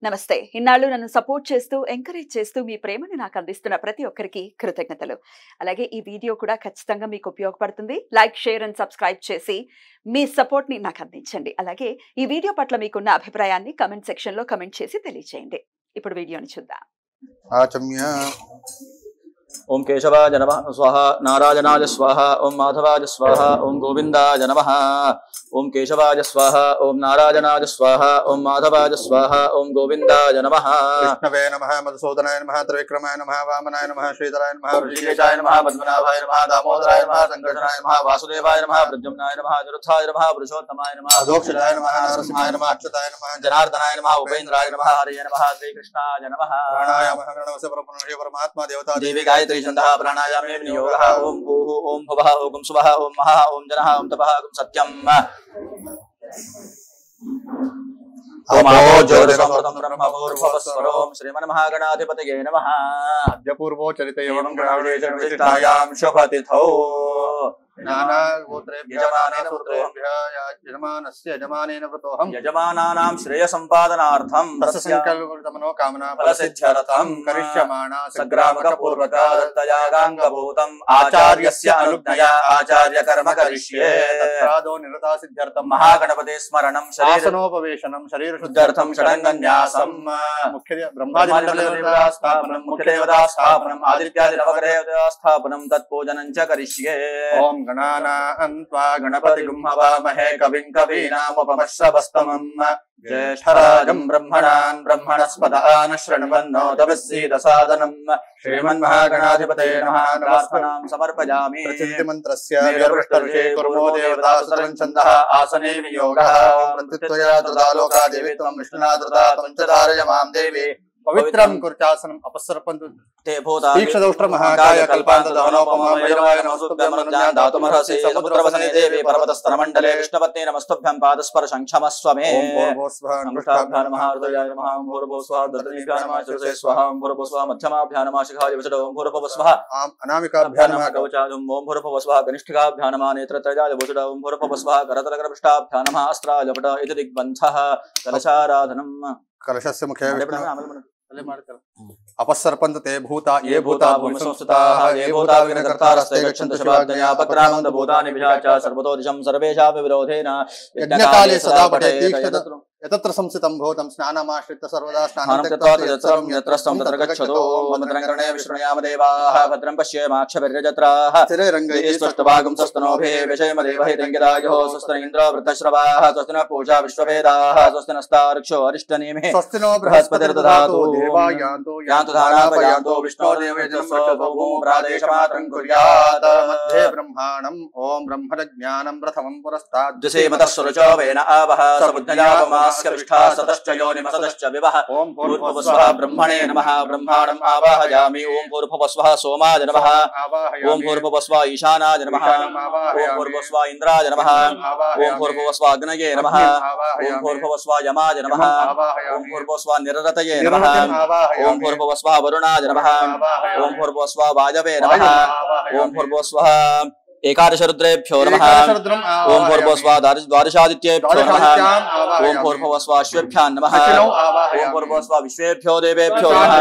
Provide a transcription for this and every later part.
నమస్తే. ఇన్నాళ్ళు నన్ను సపోర్ట్ చేస్తూ, ఎంకరేజ్ చేస్తూ మీ ప్రేమను నాకు అందిస్తున్న ప్రతి ఒక్కరికి కృతజ్ఞతలు. అలాగే ఈ వీడియో కూడా ఖచ్చితంగా మీకు ఉపయోగపడుతుంది. లైక్, షేర్ అండ్ సబ్స్క్రైబ్ చేసి మీ సపోర్ట్‌ని నాకు అందించండి. అలాగే ఈ వీడియో పట్ల మీకున్న అభిప్రాయాన్ని కామెంట్ సెక్షన్‌లో కామెంట్ చేసి తెలియజేయండి. ఇప్పుడు వీడియోని చూద్దాం. ఆచమ్య ओम केशवाय नमः स्वाहा नारायणाय स्वाहा ओम माधवाय स्वाहा ओम गोविंदाय नमः ओम केशवाय स्वाहा ओम नारायणाय स्वाहा ओम माधवाय स्वाहा ओम गोविंदाय नमः विष्णवे नमः मधुसूदनाय नमः त्रिविक्रमाय नमः वामनाय नमः श्रीधराय नमः ऋषिकेशाय नमः पद्मनाभाय नमः दामोदराय नमः संकर्षणाय नमः वासुदेवाय नमः प्रद्युम्नाय नमः अनिरुद्धाय नमः पुरुषोत्तमाय नमः अधोक्षजाय नमः नरसिंहाय नमः अच्युताय नमः जनार्दनाय नमः उपेन्द्राय नमः हरये नमः श्रीकृष्णाय नमः प्राणायामः प्रणवस्य परब्रह्म देवता देवी गायत्री छन्दः प्राणायामे विनियोगः ओम भूः ओम भुवः ओम सुवः ओम महः ओम जनः ओम तपः ओम सत्यम् ओम आपो ज्योतिषमृतं ब्रह्मपूर्वस्वरो श्रीमन्महागणाधिपतये नमः अद्य पूर्वो चरित एवं गणाविशेषविशिष्टायां शुभतिथौ यजमानेन यजमानस्य यजमानेन व्रतोऽहं यजमानानां श्रेयसम्पादनार्थं तस्य संकल्पमनोकामना फलसिद्ध्यर्थं करिष्यमाणा सग्रामकपूर्वका दत्तयागाङ्गभूतम् आचार्यस्य अनुज्ञया आचार्यकर्म करिष्ये तत्रादौ निरता सिद्ध्यर्थं महागणपते स्मरणं आसनोपवेशनं शरीरशुद्ध्यर्थं षडङ्गन्यासं मुख्य ब्रह्मादिदेवतास्थापनं मुख्यदेवतास्थापनम् आदित्यादि नवग्रहदेवतास्थापनं तत्पूजनं च करिष्ये ओम गणानां त्वा गणपतिगुं हवामहे कविं कवीनामुपमश्रवस्तमम् ज्येष्ठराजं ब्रह्मणान् ब्रह्मणस्पदान् शृण्वन्नोतमसीदसादनम् श्रीमन्महागणाधिपतये नमः प्रार्थनां समर्पयामि प्रचिन्तिमन्त्रस्य मेरुपृष्ठऋषे कुर्मो देवतासुरं छन्दः आसने वियोगः प्रत्युत्तया तदालोका देवी त्वं विष्णुनादृता त्वं च धारय मां देवी पवित्रं कुर्चासनम् अपसर्पन्तु ते भूता दीक्षदौष्ट्र महाकाय कल्पान्त दहनोपमा वैरवाय नमस्तुभ्यं दातुमर्हसि समुद्रवसने देवी पर्वतस्तरमण्डले विष्णुपत्नी नमस्तुभ्यं पादस्पर्शं क्षमस्व मे ओम भूर्भुवस्वः अनुष्ठाभ्यां नमः हृदयाय नमः ओम भूर्भुवस्वः दर्दनीभ्यां नमः शिरसे स्वाहा ओम भूर्भुवस्वः मध्यमाभ्यां नमः शिखाय वचडो ओम भूर्भुवस्वः अनामिकाभ्यां नमः कवचाय ओम भूर्भुवस्वः कनिष्ठिकाभ्यां नमः नेत्रत्रयाय वचडो ओम भूर्भुवस्वः करतलकरपृष्ठाभ्यां नमः अस्त्राय वट इति दिग्बन्धः कलशाराधनं कलशस्य मुखे अपसर्पन्त ते भूता ये भूता भूमि संस्थिताः ये भूता विघ्नकर्तारस्ते गच्छन्तु शुभाज्ञया पक्रामन्त भूतानि विशाच सर्वतो दिशं सर्वेषापि विरोधेन यज्ञकाले सदा पठेत् यतत्र संस्थितं भूतं स्नानमाश्रित्य सर्वदा स्नानं कृत्वा यत्सर्वं यत्र स्तं तत्र गच्छतु भद्रङ्कर्णे विष्णुयाम देवाः भद्रं पश्येमाक्षभिर्यजत्राः स्थिरैरङ्गैः स्पष्टभागं स्वस्तनोभिः विषयमदेवहितङ्गिरायोः स्वस्ति इन्द्रो वृद्धश्रवाः स्वस्ति नः पूषा विश्ववेदाः स्वस्ति नस्तार्क्ष्यो अरिष्टनेमिः स्वस्ति नो बृहस्पतिर्दधातु देवा यान्तु धानापयान्तु विष्णोर्देवयजस्व भौमो प्रादेशमात्रं कुर्यात् मध्ये ब्रह्माणम् ॐ ब्रह्मज्ञानं प्रथमं पुरस्तात् द्विषेमतः सुरुचो वेन आवः समुद्धयापमास्य विष्ठा सतश्च योनिमसतश्च विवः ॐ भूर्भुवस्वः ब्रह्मणे नमः ब्रह्माणम् आवाहयामि ॐ भूर्भुवस्वः सोमाय नमः ॐ भूर्भुवस्वः ईशानाय नमः ॐ भूर्भुवस्वः इन्द्राय नमः ॐ भूर्भुवस्वः अग्नये नमः ॐ भूर्भुवस्वः यमाय नमः ॐ भूर्भुवस्वः निररतये नमः ॐ भूर्भुवस्वः वरुणाय नमः ॐ भूर्भुवस्वः वायवे नमः ॐ भूर्भुवस्वः एकादश रुद्रेभ्यो नमः ओम भूर्भुवस्वः द्वादशादित्येभ्यो नमः ओम भूर्भुवस्वः अश्वेभ्यां नमः ओम भूर्भुवस्वः विश्वेभ्यो देवेभ्यो नमः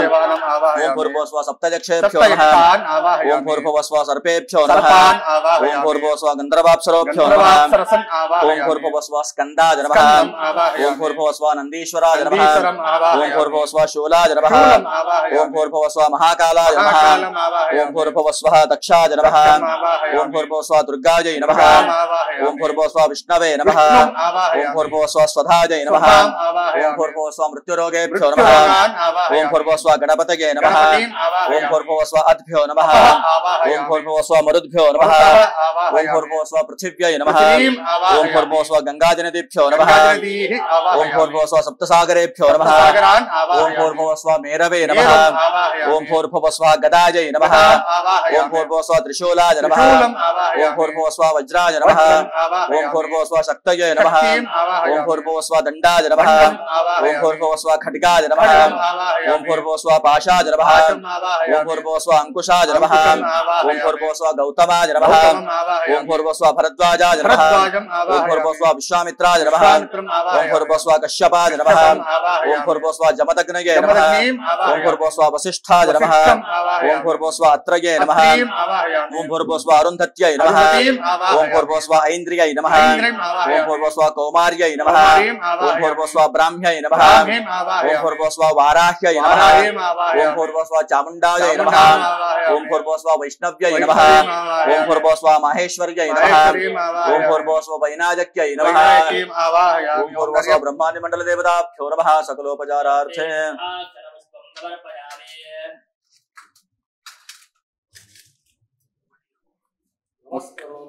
ओम भूर्भुवस्वः सप्तयक्षेभ्यो नमः ओम भूर्भुवस्वः सर्पेभ्यो नमः ओम भूर्भुवस्वः गन्धर्वाप्सरोभ्यो नमः ओम भूर्भुवस्वः स्कन्दाय नमः ओम भूर्भुवस्वः नन्दीश्वराय नमः ओम भूर्भुवस्वः शूलाय नमः ओम भूर्भुवस्वः महाकालाय नमः ओम भूर्भुवस्वः दक्षाय नमः ओम भूर्भुवस्वः दुर्गायै नमः ओम भूर्भुवस्वः विष्णवे नमः ओम भूर्भुवस्वः स्वधायै नमः ओम भूर्भुवस्वः मृत्युरोगेभ्यो नमः ओम भूर्भुवस्वः गणपतये नमः ओम भूर्भुवस्वः अद्भ्यो नमः ओम भूर्भुवस्वः मरुद्भ्यो नमः ओम भूर्भुवस्वः पृथिव्यै नमः ओम भूर्भुवस्वः गङ्गाजनदिभ्यो नमः ओम भूर्भुवस्वः सप्तसागरेभ्यो नमः ओम भूर्भुवस्वः मेरवे नमः ओम भूर्भुवस्वः गदायै नमः ओम भूर्भुवस्वः त्रिशूलाय नमः ओम भूर्भुवस्व वज्राय नमः ओम भूर्भुवस्व शक्तये नमः ओम भूर्भुवस्व दण्डाय नमः ओम भूर्भुवस्व खड्गाय नमः ओम भूर्भुवस्व पाशाय नमः ओम भूर्भुवस्व अंकुशाय नमः ओम भूर्भुवस्व गौतमाय नमः ओम भूर्भुवस्व भरद्वाजाय नमः ओम भूर्भुवस्व विश्वामित्राय नमः ओम भूर्भुवस्व कश्यपाय नमः ओम भूर्भुवस्व जमदग्नये नमः ओम भूर्भुवस्व वसिष्ठाय नमः ओम भूर्भुवस्व अत्रये नमः ओम भूर्भुवस्व अरुन्धत्यै नमः ओम भूर्भुवस्व ऐन्द्रियै नमः ओम भूर्भुवस्व कौमार्यै नमः ओम भूर्भुवस्व ब्राह्म्यै नमः ओम भूर्भुवस्व वाराह्यै नमः ओम भूर्भुवस्व चामुण्डायै नमः ओम भूर्भुवस्व वैष्णव्यै नमः ओम भूर्भुवस्व माहेश्वर्यै नमः ओम भूर्भुवस्व वैनायक्यै नमः ओम भूर्भुवस्व ब्रह्माण्ड मंडल देवताभ्यो नमः सकलोपचारार्थे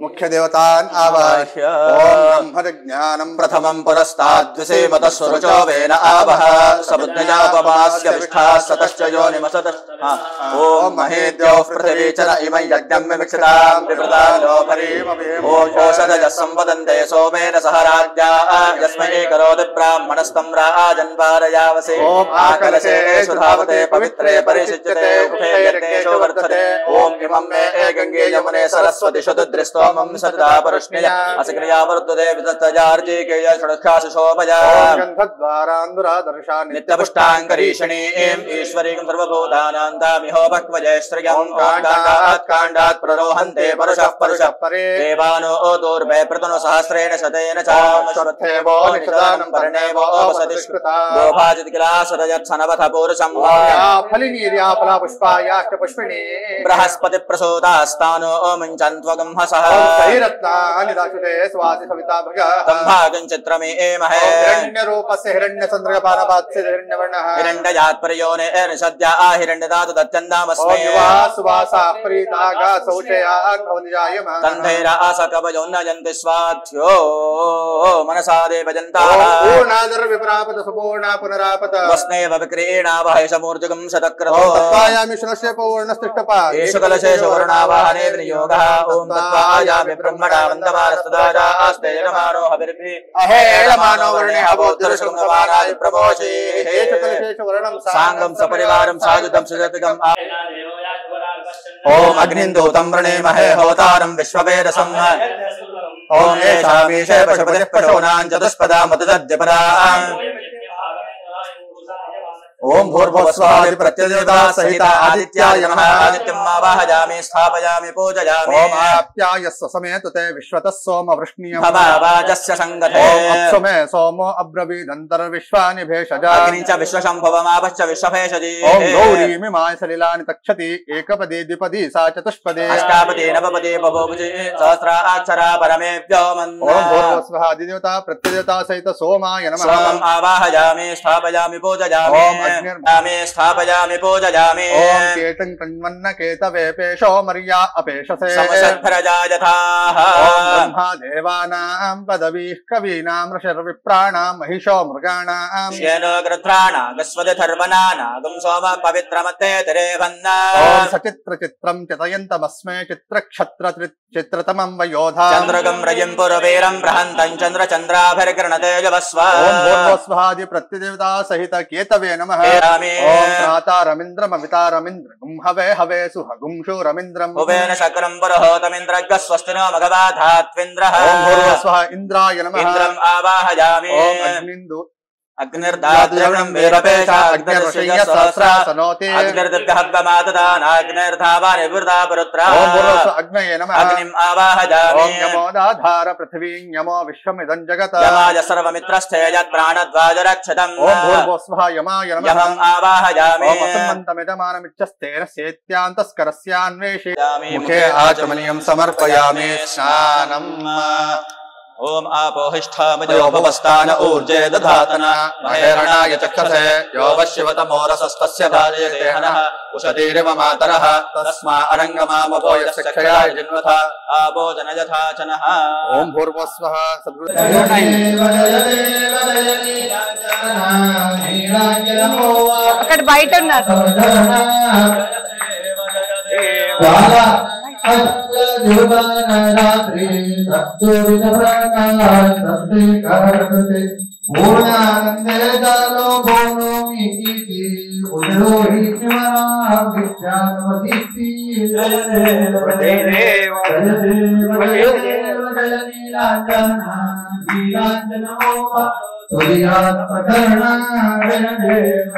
मुख्य देवतान् आवाह्य ओम ब्रह्मज्ञानं प्रथमं पुरस्ताद्विसेवतः सुरुचो वेन आवह समुद्रजापमास्य विष्ठा सतश्च योनिमसतः ओम महेद्योः पृथिवीचर इमं यज्ञं विमिक्षतां विप्रतां लोभरीमवेम ओम ओषधयः संवदन्ते सोमेन सह राज्ञा यस्मै करोति ब्राह्मणस्तं राजन् वारयावसे ओम आकलशेषु धावते पवित्रे परिषिच्यते उभे यज्ञेषु वर्धते ओम इमं मे गंगे यमुने सरस्वती शुद्धदृष्टोमं सदा परुष्ण्या असक्रिया वर्धते विदत्तजार्जिकेय षडक्षासु शोभया गन्धद्वारान्दुरादर्शानि नित्यपुष्टाङ्करीषणीं ईश्वरीं सर्वभूतानां तामिहो भक्वजय श्रियं काण्डात् प्ररोहन्ते परुषः परे देवानो दूर्वे प्रतनु सहस्रेण शतेन चाश्वत्थेवो निषदानं पर्णेवो वसति श्रुता गोभाजित किला सदयत्सनवथ पुरुषं फलिनीर्या फला पुष्पायाश्च पुष्पिणी बृहस्पति प्रसूतास्तानो मुञ्चन्त्वगं हसः कैरत्नानि दाशुते स्वाति सविता भग तम्भागं चित्रमे एमहे हिरण्यरूपस्य हिरण्यचन्द्रपानपात्स्य हिरण्यवर्णः हिरण्यजात् प्रयोने सद्या हिरण्यदातु दत्यन्दामस्मै सुवासा प्रीतागा शौचया भवनिजायमा तन्धैरा आसकवयो नयन्ति स्वाध्यो मनसा देवजन्ताः पूर्णादर विप्रापत सुपूर्णा पुनरापत वस्नेव विक्रीणा वहैषमूर्जगं शतक्रतो तत्त्वायामि शुनस्य पूर्णस्तिष्ठपा एषु कलशेष वर्णावाहने विनियोगः ओम तत्त्वायामि ब्रह्मणा वन्दमानस्तदाजा आस्ते नमानो हविर्भि अहेळमानो वर्णे हवोद्धरशुंगमानाय प्रमोषे हेषु कलशेष वर्णं सांगं सपरिवारं सायुधं सुजतिकं ओम अग्निन्दूतं वृणीमहे होतारं विश्ववेदसं ओम येषामीशे पशुपतिः पशूनां चतुष्पदा मतदद्यपदा ओम भूर्भुवस्वादि प्रत्यदेवता सहित आदित्याय नमः आदित्यम् आवाहयामि स्थापयामि पूजयामि ओम आप्यायस्व समेत ते विश्वतः सोम वृष्णीयं भवावाजस्य संगते ओम अप्सुमे सोमो अब्रवीदन्तर्विश्वानि भेषजा अग्नि च विश्वशम्भवमापश्च विश्वभेषजी ओम गौरीमिमाय सलिलानि तक्षति एकपदी द्विपदी सा चतुष्पदी अष्टापदी नवपदी बभूवुजी सहस्राक्षरा परमेभ्यो मन्द ओम भूर्भुवस्वादिदेवता प्रत्यदेवता सहित सोमाय नमः सोमम् आवाहयामि स्थापयामि पूजयामि ओम अग्निर्नामे स्थापयामि पूजयामि ओम केतं कण्वन्न केतवे पेशो मर्या अपेशसे समसद्भरजा यथाः ओम ब्रह्मा देवानां पदवीः कवीनां ऋषिर्विप्राणां महिषो मृगाणां श्येनो गृध्राणा गस्वदधर्वनानागं सोम पवित्रमते तिरेवन्ना ओम सचित्रचित्रं चितयन्तमस्मै चित्रक्षत्रचित्रतमं वयोधा चन्द्रगं रयं पुरवीरं बृहन्तं चन्द्रचन्द्राभिर्गृणतेजवस्व ओम भूर्भुवस्वादि प्रत्यदेवता सहित केतवे नमः ओम प्रातारमिन्द्रमवितारमिन्द्रगुं हवे हवे सुहगुं शूरमिन्द्रम् उभेन शक्रं पुरोहोतमिन्द्रज्ञ स्वस्तिनो मघवाधात्विन्द्रः ओम भूर्भुवस्वः इंद्राय नमः इंद्रम् आवाहयामि ओम अग्निन्दु अग्निर्दाद्यवनं वेरपेशा अग्निर्षय्यसहस्रासनोति अग्निर्दिव्यहव्यमातदानाग्निर्धावानि वृथा पुरुत्रा ओम भूर्भुवस्व अग्नये नमः अग्निम् आवाहयामि ओम यमोदाधार पृथिवीं यमो विश्वमिदं जगत् यमाय सर्वमित्रस्थे यत्प्राणद्वाज रक्षतम् ओम भूर्भुवस्वः यमाय नमः यमम् आवाहयामि ओम असम्मन्तमिदमानमिच्छस्तेन सेत्यान्तस्करस्यान्वेषयामि मुखे आचमनीयं समर्पयामि स्नानम् ओम आपोहिष्ठामजोपवस्थान ऊर्जे दधातना महेरणाय चक्षसे यो वश्यवतमोरसस्तस्य भाजयते हनः उषतीरिव मातरः तस्मा अरङ्गमामपो यस्य क्षयाय जिन्वथा आभोजन यथा चनः ओम भूर्भुवस्वः అక్కడ బయట ఉన్నారు रात्रि सप्तविधप्रकाशते पूर्णानन्दे दलो भोनो मिति उदरोहि शिवरामित्यानवदिति जय देव जय देव जय देव जय देव जय नीलांजना नीलांजनमोह सूर्यात्मकर्णा जय देव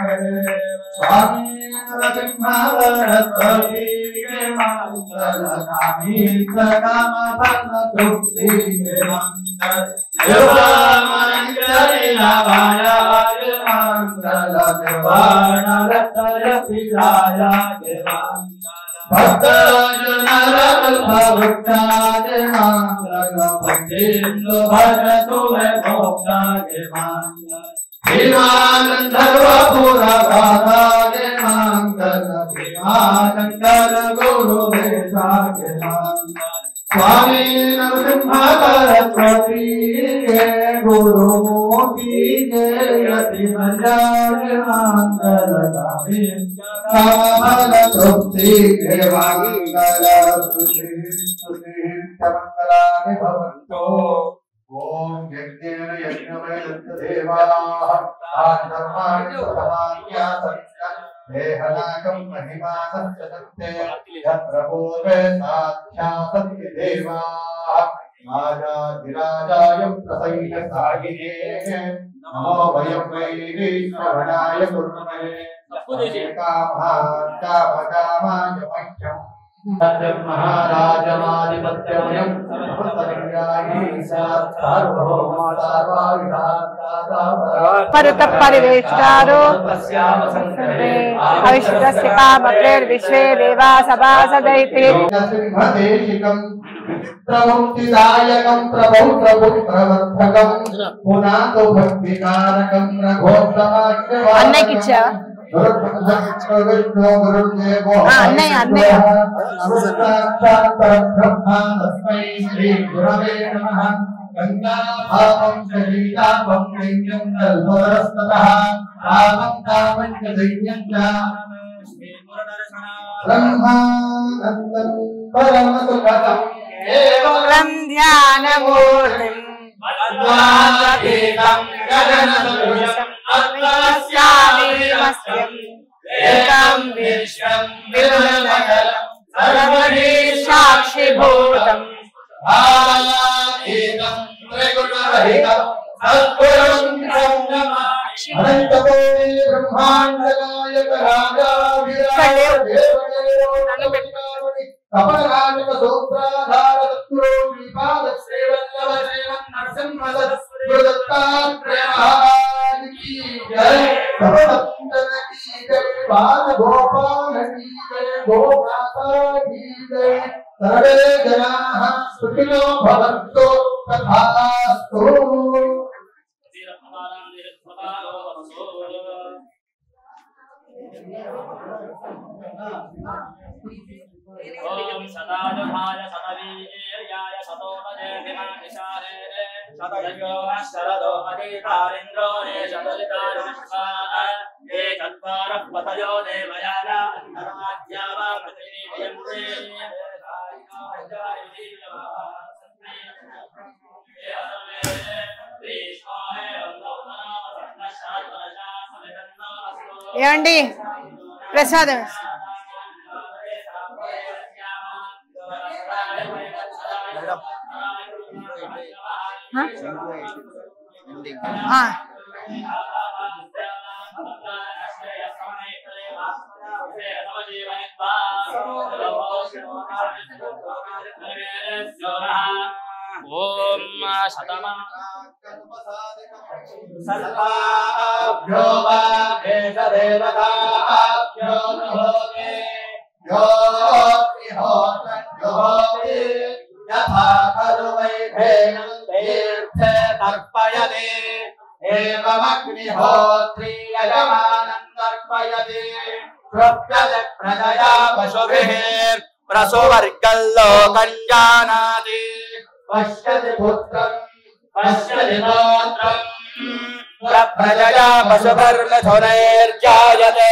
स्वामी नरसिंहावरस्वती के मंगलगामी सकाम फल तृप्ति के मंगल देवामंगल नारायण मंगल देवान रत्न पिलाय देवान भक्तजन भक्ताय मंगल भक्तिंदु भजतु मे भोक्ताय मंगल भीमानंदपुरा गाथाय मंगल भीमानंदर गुरु भेषाय मंगल स्वामी नरसिंहावरस्वती के गुरु मोती के यति मंगल मंगल गामी कामल तृप्ति के मंगल स्तुति स्तुति मंगलानि भवन्तु ओम यज्ञेन यज्ञमय देवाः आधर्माणि समान्यासंस्कृत देहनाकं महिमानस्य सत्ते यत्र पूर्वे साध्यासन्ति देवाः राजाधिराजाय प्रसय्यसायिने नमो वयं वै श्रवणाय कुर्महे कामकामाय मह्यम् महाराजमाधिपत्यमयं परत परिवेष्टारो अविष्टस्य कामप्रेर्विश्वे देवा सभासदैते सिंहदेशिकं प्रमुक्तिदायकं प्रभौत्रपुत्रवर्धकं पुनातो भक्तिकारकं रघोत्तमाख्यवाक्यं अन्नयकिच्चा अन्नय गंगाभावं शरीराभं नैन्यं कल्परस्ततः भावं कामं च दैन्यं च ब्रह्मानन्दं परमसुखदं केवलं ध्यानमूर्तिं अद्वातीतं गगनसदृशम् अद्वस्यामीमस्यम् एकं विश्वं विदुरमण्डलं सर्वदि साक्षिभूतम् आतीतं त्रिगुणरहितं सद्गुरुं नमामि अनन्तकोटि ब्रह्माण्डनायक राजाधिराज कमलकांत सूत्राधार तत्रो विपाद श्रीवल्लभ श्रीमन् नरसिंहदत्तात्रेय महाराज की जय सर्वभक्तन की जय बाल गोपाल की जय गोमाता की जय सर्वे जनाः सुखिनो भवन्तु तथास्तु ओम सदाजभाय समवीर्याय सतोमजे विमानिशारे सतयो शरदो अधिकारिन्द्रो ने शतलितारुष्पाः ये चत्वारः पतयो देवयाना अंतराज्यावा पृथिवीयन्ते ఏమండి ప్రసాదం ओम शतमा सर्वाभ्यो वा एष देवताभ्यो नमोते योऽग्निहोत्रं यथा खलु वैधेनं तीर्थे तर्पयते एवमग्निहोत्री यजमानं तर्पयते प्रजया पशुभिः प्रसुवर्गल्लोकं जानाति पश्यति पुत्रं पश्यति पौत्रं प्रजया पशुभिर्मिथुनैर्जायते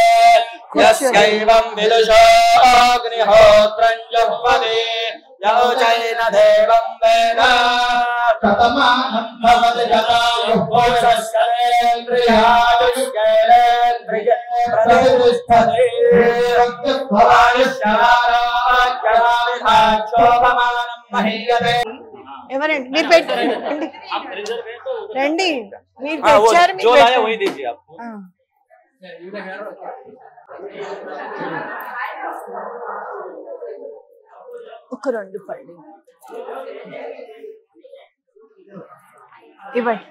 यस्यैवं विदुषो अग्निहोत्रं जुह्वति योचैन देवं वेद शतमानं भवति शतायुः पुरुषस्कलेन्द्रियायुष्केलेन्द्रिये प्रतिष्ठते भवायुष्यमारोग्यमाविधाक्षोभमानं महीयते ఎవరండి మీరు పెట్టండి आप रिजर्व है तो రండి మీరు हाँ, वो తెచ్చారు जो మీరు लाया वही పెట్టండి. दीजिए आपको ఆ. ఒక రెండు పళ్ళు ఇవ్వండి.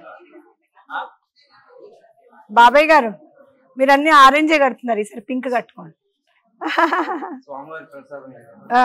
బాబాయ్ గారు మీరు అన్ని ఆరెంజే కడుతున్నారు, ఈసారి పింక్ కట్టుకోండి. ఆ.